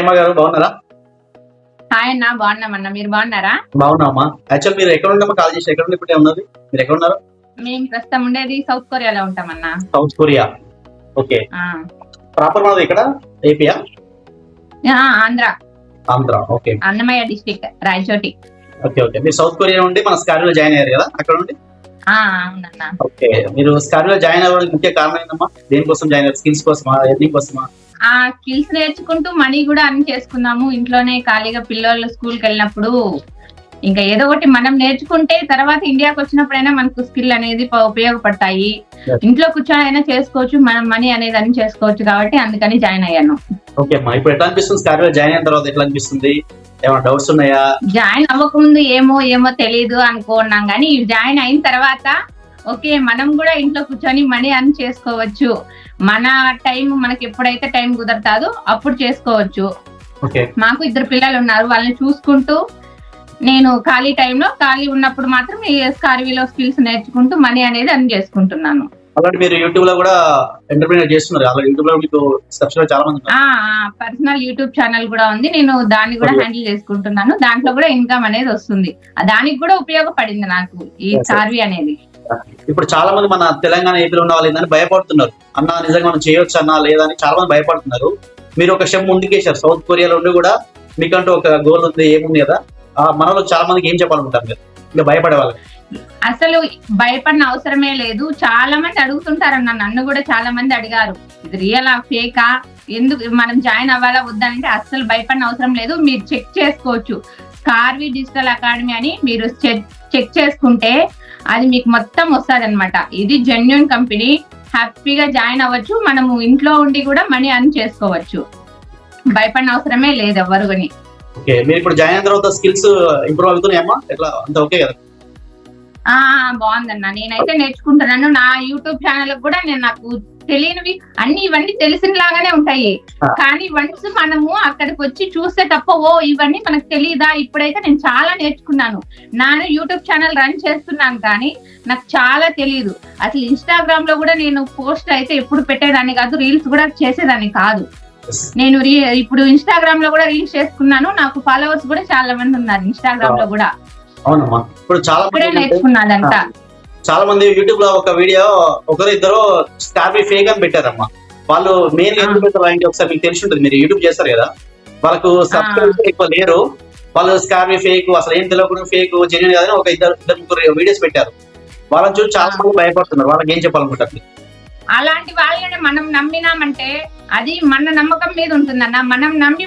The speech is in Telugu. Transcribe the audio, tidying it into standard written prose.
అమ్మ గారు బాగున్నారా? హాయ్ అన్న, బాగున్నామన్నా. మీరు బాగున్నారా? బాగున్నామా. యాక్చువల్ మీరు ఎక్కడ ఉండమ్మా కాల్ చేసి ఎక్కడ ఇప్పుడు ఉన్నది? మీరు ఎక్కడ ఉన్నారు? మేము ప్రస్తుతం ఉండేది సౌత్ కొరియాలో ఉంటామన్నా. South Korea. ఓకే. ప్రాపర్ మనది ఇక్కడ ఏపీయా? Andhra. Andhra. Okay. Annamayya district, Rayachoti. Okay okay. మీరు సౌత్ కొరియా నుండి మన స్కార్లో జాయిన్ అయ్యారు కదా అక్కడ నుండి? అవునన్నా. ఓకే. మీరు స్కార్లో జాయిన్ అవ్వడానికి ముఖ్య కారణం ఏంటమ్మా? దేనికోసం జాయిన్ అయ్యారు? స్కిల్స్ కోసమా, ఎర్నింగ్ కోసమా? ఆ స్కిల్స్ నేర్చుకుంటూ మనీ కూడా అన్ని చేసుకున్నాము. ఇంట్లోనే ఖాళీగా పిల్లలు స్కూల్కి వెళ్ళినప్పుడు ఇంకా ఏదో ఒకటి మనం నేర్చుకుంటే తర్వాత ఇండియాకి వచ్చినప్పుడైనా మనకు స్కిల్ అనేది ఉపయోగపడతాయి. ఇంట్లో కూర్చొని అయినా చేసుకోవచ్చు, మనం మనీ అనేది అన్ని చేసుకోవచ్చు కాబట్టి అందుకని జాయిన్ అయ్యాను. ఓకే అమ్మా. ఇప్పుడు ఎట్లా అనిపిస్తుంది స్కార్లో జాయిన్ అయిన తర్వాత? ఎట్లా అనిపిస్తుంది? ఏమైనా డౌట్స్ ఉన్నాయా? జాయిన్ అవ్వకముందు ఏమో తెలియదు అనుకున్నాం, కానీ జాయిన్ అయిన తర్వాత ఓకే మనం కూడా ఇంట్లో కూర్చొని మనీ అర్న్ చేసుకోవచ్చు. మన టైం మనకి ఎప్పుడైతే టైం కుదరతాదో అప్పుడు చేసుకోవచ్చు. మాకు 2 పిల్లలు ఉన్నారు, వాళ్ళని చూసుకుంటూ నేను ఖాళీ టైంలో ఖాళీ ఉన్నప్పుడు మాత్రం ఈ స్కార్వీలో స్కిల్స్ నేర్చుకుంటూ మనీ అనేది అర్న్ చేసుకుంటున్నాను. అలాంటి మీరు యూట్యూబ్ లో కూడా ఎంటర్ప్రైనర్ చేస్తున్నారు. అలా యూట్యూబ్ లో మీకు సబ్స్క్రైబర్ చాలా మంది ఉన్నారు. పర్సనల్ యూట్యూబ్ ఛానల్ కూడా ఉంది, నేను దాన్ని కూడా హ్యాండిల్ చేసుకుంటున్నాను. దాంట్లో కూడా ఇన్కమ్ అనేది వస్తుంది. దానికి కూడా ఉపయోగపడింది నాకు ఈ స్కార్వీ అనేది. ఇప్పుడు చాలా మంది మన తెలంగాణ ఏపీలో ఉన్న వాళ్ళు ఏంటంటే భయపడుతున్నారు, అన్న నిజంగా మనం చేయొచ్చు అన్నా లేదా అని చాలా మంది భయపడుతున్నారు. మీరు ఒక స్టెప్ ముందుకేశారు. సౌత్ కొరియాలో ఉండి కూడా మీకంటూ ఒక గోల్ ఉంది, ఏముంది కదా. మనలో చాలా మందికి ఏం చెప్పాలనుకుంటారు మీరు ఇంకా భయపడే వాళ్ళకి? అసలు భయపడిన అవసరమే లేదు. చాలా మంది అడుగుతుంటారన్న, నన్ను కూడా చాలా మంది అడిగారు ఇది రియల్ ఫేకా, ఎందుకు మనం జాయిన్ అవ్వాలా వద్దంటే అస్సలు భయపడిన అవసరం లేదు. మీరు చెక్ చేసుకోవచ్చు. స్కార్వీ డిజిటల్ అకాడమీ అని మీరు చెక్ చేసుకుంటే అది మీకు మొత్తం వస్తుంది అనమాట. ఇది జెన్యూన్ కంపెనీ, హ్యాపీగా జాయిన్ అవ్వచ్చు. మనము ఇంట్లో ఉండి కూడా మనీ అర్న్ చేసుకోవచ్చు. భయపడిన అవసరమే లేదు ఎవరు అని. ఓకే. మీరు ఇప్పుడు జాయిన్ అయిన తర్వాత స్కిల్స్ ఇంప్రూవ్ అవుతున్నాయమ్మా? ఎట్లా అంత ఓకే కదా? బాగుందన్న, నేనైతే నేర్చుకుంటున్నాను. నా యూట్యూబ్ ఛానల్ కూడా నాకు తెలియనివి ఇవన్నీ తెలిసిన లాగానే ఉంటాయి, కానీ వన్స్ మనము అక్కడికి వచ్చి చూస్తే తప్ప ఇవన్నీ మనకు తెలియదా. ఇప్పుడైతే నేను చాలా నేర్చుకున్నాను. నేను యూట్యూబ్ ఛానల్ రన్ చేస్తున్నాను, కానీ నాకు చాలా తెలియదు. అసలు ఇన్స్టాగ్రామ్ లో కూడా నేను పోస్ట్ అయితే ఎప్పుడు పెట్టేదాన్ని కాదు, రీల్స్ కూడా చేసేదాన్ని కాదు. నేను ఇప్పుడు ఇన్స్టాగ్రామ్ లో కూడా రీల్స్ చేసుకున్నాను. నాకు ఫాలోవర్స్ కూడా చాలా మంది ఉన్నారు ఇన్స్టాగ్రామ్ లో కూడా. అవునమ్మా. ఇప్పుడు చాలా నేర్చుకున్నాదంతా. చాలా మంది యూట్యూబ్ లో ఒక వీడియో ఒకరిద్దరు స్కార్వీ ఫేక్ అని పెట్టారమ్మా. వాళ్ళు మెయిన్ ఎందుకు పెట్టారు ఒకసారి మీకు తెలిసి ఉంటుంది, మీరు యూట్యూబ్ చేస్తారు కదా. వాళ్ళకు సబ్స్క్రైబర్స్ ఎక్కువ లేరు. వాళ్ళు స్కార్వీ ఫేక్, అసలు ఏం తెలియకుండా ఫేక్ జెన్యూన్ కాదని ఒక ఇద్దరు ముగ్గురు వీడియోస్ పెట్టారు. వాళ్ళని చూసి చాలా మంది భయపడుతున్నారు. వాళ్ళకి ఏం చెప్పాలనుకుంటారు? అలాంటి వాళ్ళని మనం నమ్మినామంటే అది మన నమ్మకం మీద ఉంటుందన్న. మనం నమ్మి